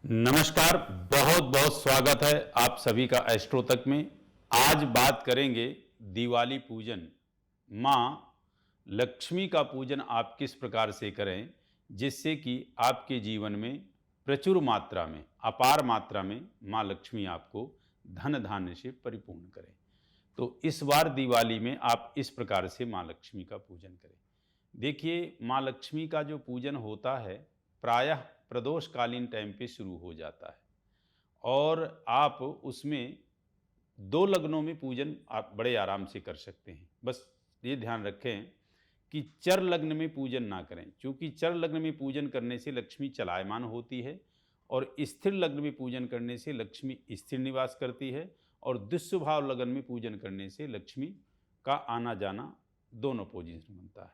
नमस्कार। बहुत बहुत स्वागत है आप सभी का एस्ट्रो तक में। आज बात करेंगे दिवाली पूजन। माँ लक्ष्मी का पूजन आप किस प्रकार से करें जिससे कि आपके जीवन में प्रचुर मात्रा में, अपार मात्रा में माँ लक्ष्मी आपको धन धान्य से परिपूर्ण करें। तो इस बार दिवाली में आप इस प्रकार से माँ लक्ष्मी का पूजन करें। देखिए, माँ लक्ष्मी का जो पूजन होता है प्रायः प्रदोषकालीन टाइम पे शुरू हो जाता है और आप उसमें 2 लग्नों में पूजन आप बड़े आराम से कर सकते हैं। बस ये ध्यान रखें कि चर लग्न में पूजन ना करें, क्योंकि चर लग्न में पूजन करने से लक्ष्मी चलायमान होती है और स्थिर लग्न में पूजन करने से लक्ष्मी स्थिर निवास करती है और दुष्स्वभाव लग्न में पूजन करने से लक्ष्मी का आना-जाना दोनों पोजीशन बनता है।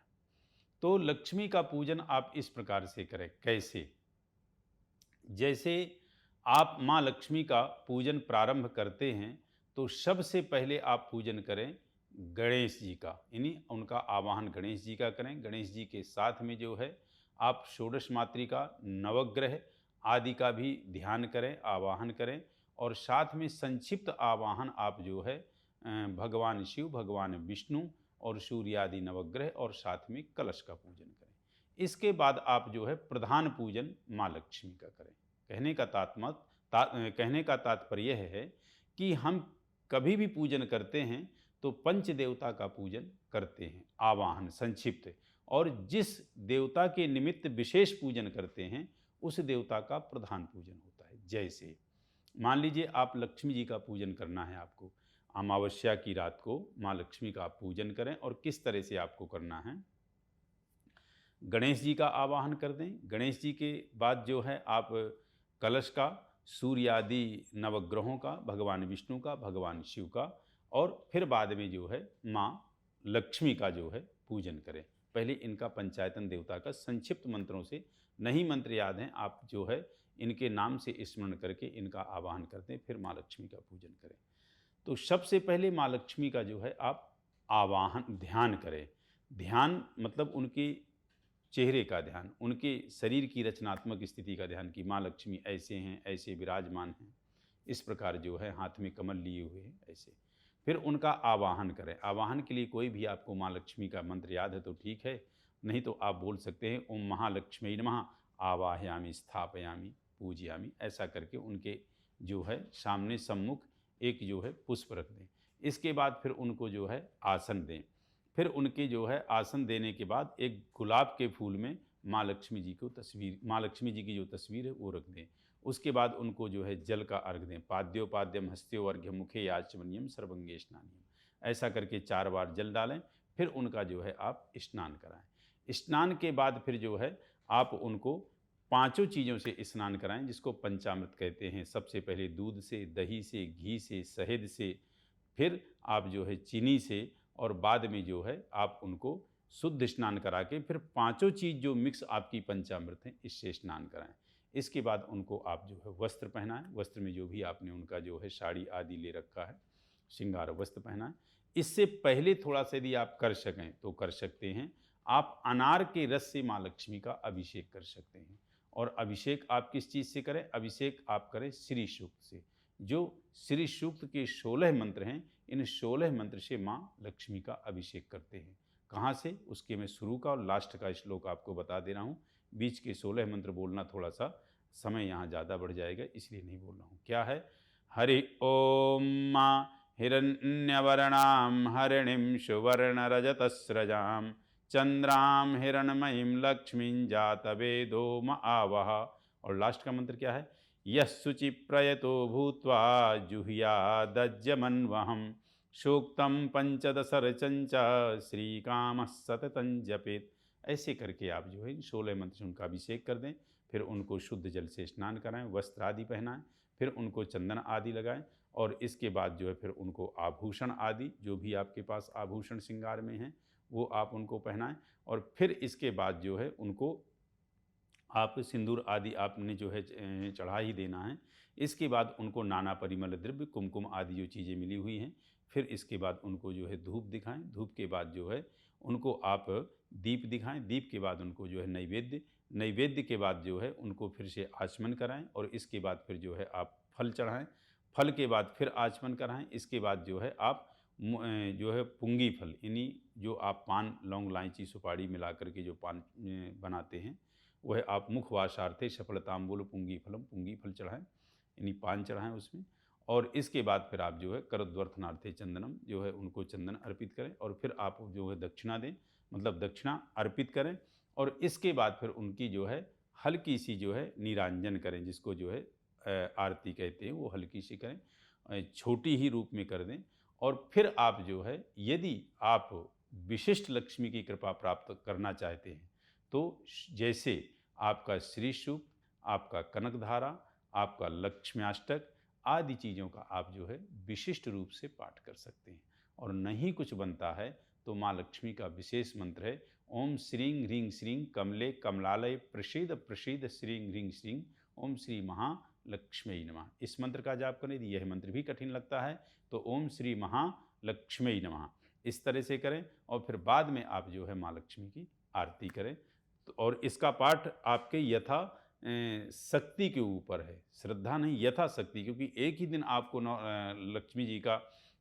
तो लक्ष्मी का पूजन आप इस प्रकार से करें। कैसे? जैसे आप माँ लक्ष्मी का पूजन प्रारंभ करते हैं तो सबसे पहले आप पूजन करें गणेश जी का, यानी उनका आवाहन गणेश जी का करें। गणेश जी के साथ में जो है आप षोडश मातृका, नवग्रह आदि का भी ध्यान करें, आवाहन करें और साथ में संक्षिप्त आवाहन आप जो है भगवान शिव, भगवान विष्णु और सूर्य आदि नवग्रह और साथ में कलश का पूजन करें। इसके बाद आप जो है प्रधान पूजन माँ लक्ष्मी का करें। कहने का तात्पर्य यह है कि हम कभी भी पूजन करते हैं तो पंच देवता का पूजन करते हैं, आवाहन संक्षिप्त, और जिस देवता के निमित्त विशेष पूजन करते हैं उस देवता का प्रधान पूजन होता है। जैसे मान लीजिए आप लक्ष्मी जी का पूजन करना है, आपको अमावस्या की रात को माँ लक्ष्मी का आप पूजन करें। और किस तरह से आपको करना है, गणेश जी का आवाहन कर दें। गणेश जी के बाद जो है आप कलश का, सूर्य आदि नवग्रहों का, भगवान विष्णु का, भगवान शिव का और फिर बाद में जो है माँ लक्ष्मी का जो है पूजन करें। पहले इनका पंचायतन देवता का संक्षिप्त मंत्रों से, नहीं मंत्र याद हैं, आप जो है इनके नाम से स्मरण करके इनका आवाहन करते हैं, फिर माँ लक्ष्मी का पूजन करें। तो सबसे पहले माँ लक्ष्मी का जो है आप आवाहन ध्यान करें। ध्यान मतलब उनकी चेहरे का ध्यान, उनके शरीर की रचनात्मक स्थिति का ध्यान कि माँ लक्ष्मी ऐसे हैं, ऐसे विराजमान हैं, इस प्रकार जो है हाथ में कमल लिए हुए हैं ऐसे। फिर उनका आवाहन करें। आवाहन के लिए कोई भी आपको माँ लक्ष्मी का मंत्र याद है तो ठीक है, नहीं तो आप बोल सकते हैं ओम महालक्ष्मी नमः आवाहयामि स्थापयामि पूजयामि, ऐसा करके उनके जो है सामने सम्मुख एक जो है पुष्प रख दें। इसके बाद फिर उनको जो है आसन दें। फिर उनके जो है आसन देने के बाद एक गुलाब के फूल में माँ लक्ष्मी जी को तस्वीर, माँ लक्ष्मी जी की जो तस्वीर है वो रख दें। उसके बाद उनको जो है जल का अर्घ दें। पाद्योपाद्यम हस्त्यो अर्घ्य मुखे याचमनियम सर्वंगे स्नानियम, ऐसा करके 4 बार जल डालें। फिर उनका जो है आप स्नान कराएं। स्नान के बाद फिर जो है आप उनको पांचों चीज़ों से स्नान कराएं, जिसको पंचामृत कहते हैं। सबसे पहले दूध से, दही से, घी से, शहद से, फिर आप जो है चीनी से, और बाद में जो है आप उनको शुद्ध स्नान करा के फिर पांचों चीज़ जो मिक्स आपकी पंचामृत हैं इससे स्नान कराएं। इसके बाद उनको आप जो है वस्त्र पहनाएं। वस्त्र में जो भी आपने उनका जो है साड़ी आदि ले रखा है, श्रृंगार वस्त्र पहनाएं। इससे पहले थोड़ा सा यदि आप कर सकें तो कर सकते हैं, आप अनार के रस से माँ लक्ष्मी का अभिषेक कर सकते हैं। और अभिषेक आप किस चीज़ से करें? अभिषेक आप करें श्री सूक्त से। जो श्री सूक्त के 16 मंत्र हैं, इन 16 मंत्र से माँ लक्ष्मी का अभिषेक करते हैं। कहाँ से? उसके मैं शुरू का और लास्ट का श्लोक आपको बता दे रहा हूँ। बीच के 16 मंत्र बोलना थोड़ा सा समय यहाँ ज़्यादा बढ़ जाएगा, इसलिए नहीं बोल रहा हूँ। क्या है? हरि ओम माँ हिरण्यवर्णां हरिणीं सुवर्णरजतस्रजां चंद्रां हिरणमयीं लक्ष्मीं जातवेदो म आवह। और लास्ट का मंत्र क्या है? यः शुचि प्रयतो भूत्वा जुह्यादज्यमन्वहं सूक्तं पंचदशरचंच श्रीकामः सततं जपेत। ऐसे करके आप जो है इन 16 मंत्र से उनका अभिषेक कर दें। फिर उनको शुद्ध जल से स्नान कराएं, वस्त्र आदि पहनाएं, फिर उनको चंदन आदि लगाएं और इसके बाद जो है फिर उनको आभूषण आदि जो भी आपके पास आभूषण श्रृंगार में हैं वो आप उनको पहनाएं। और फिर इसके बाद जो है उनको आप सिंदूर आदि आपने जो है चढ़ा ही देना है। इसके बाद उनको नाना परिमल द्रव्य, कुमकुम आदि जो चीज़ें मिली हुई हैं, फिर इसके बाद उनको जो है धूप दिखाएं। धूप के बाद जो है उनको आप दीप दिखाएं। दीप के बाद उनको जो है नैवेद्य, नैवेद्य के बाद जो है उनको फिर से आचमन कराएं और इसके बाद फिर जो है आप फल चढ़ाएं, फल के बाद फिर आचमन कराएं, इसके बाद जो है आप जो है पुंगी फल, यानी जो आप पान लौंग इलायची सुपारी मिला करके जो पान बनाते हैं वह आप मुखवासार्थे सफलताम्बूल पुंगी फल चढ़ाएं, यानी पान चढ़ाएं उसमें। और इसके बाद फिर आप जो है करद्वर्धनार्थे चंदनम, जो है उनको चंदन अर्पित करें और फिर आप जो है दक्षिणा दें, मतलब दक्षिणा अर्पित करें। और इसके बाद फिर उनकी जो है हल्की सी जो है नीरांजन करें, जिसको जो है आरती कहते हैं, वो हल्की सी करें, छोटी ही रूप में कर दें। और फिर आप जो है यदि आप विशिष्ट लक्ष्मी की कृपा प्राप्त करना चाहते हैं तो जैसे आपका श्री सूक्त, आपका कनकधारा, आपका लक्ष्म्याष्टक आदि चीज़ों का आप जो है विशिष्ट रूप से पाठ कर सकते हैं। और नहीं कुछ बनता है तो माँ लक्ष्मी का विशेष मंत्र है ओम श्रीं ह्रीं श्रीं कमले कमलालय प्रसीद प्रसीद श्रीं ह्रीं श्रीं ओम श्री महालक्ष्मी नमः। इस मंत्र का जाप करें। यदि यह मंत्र भी कठिन लगता है तो ओम श्री महालक्ष्मी नमः इस तरह से करें और फिर बाद में आप जो है माँ लक्ष्मी की आरती करें। तो और इसका पाठ आपके यथा शक्ति के ऊपर है, श्रद्धा नहीं, यथा शक्ति, क्योंकि एक ही दिन आपको लक्ष्मी जी का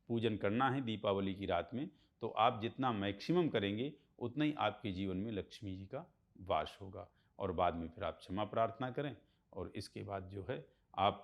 पूजन करना है दीपावली की रात में, तो आप जितना मैक्सिमम करेंगे उतना ही आपके जीवन में लक्ष्मी जी का वास होगा। और बाद में फिर आप क्षमा प्रार्थना करें और इसके बाद जो है आप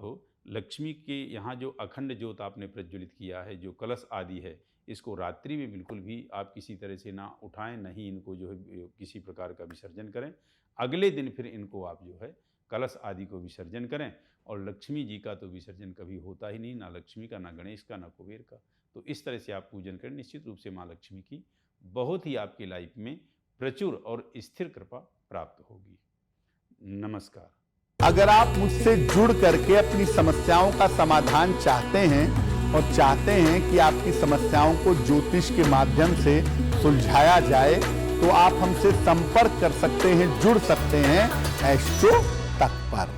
लक्ष्मी के यहाँ जो अखंड ज्योत आपने प्रज्वलित किया है, जो कलश आदि है, इसको रात्रि में बिल्कुल भी आप किसी तरह से ना उठाएं, नहीं इनको जो है किसी प्रकार का विसर्जन करें। अगले दिन फिर इनको आप जो है कलश आदि को विसर्जन करें। और लक्ष्मी जी का तो विसर्जन कभी होता ही नहीं, ना लक्ष्मी का, ना गणेश का, ना कुबेर का। तो इस तरह से आप पूजन करें, निश्चित रूप से माँ लक्ष्मी की बहुत ही आपकी लाइफ में प्रचुर और स्थिर कृपा प्राप्त होगी। नमस्कार। अगर आप मुझसे जुड़ करके अपनी समस्याओं का समाधान चाहते हैं और चाहते हैं कि आपकी समस्याओं को ज्योतिष के माध्यम से सुलझाया जाए तो आप हमसे संपर्क कर सकते हैं, जुड़ सकते हैं एस्ट्रो तक पर।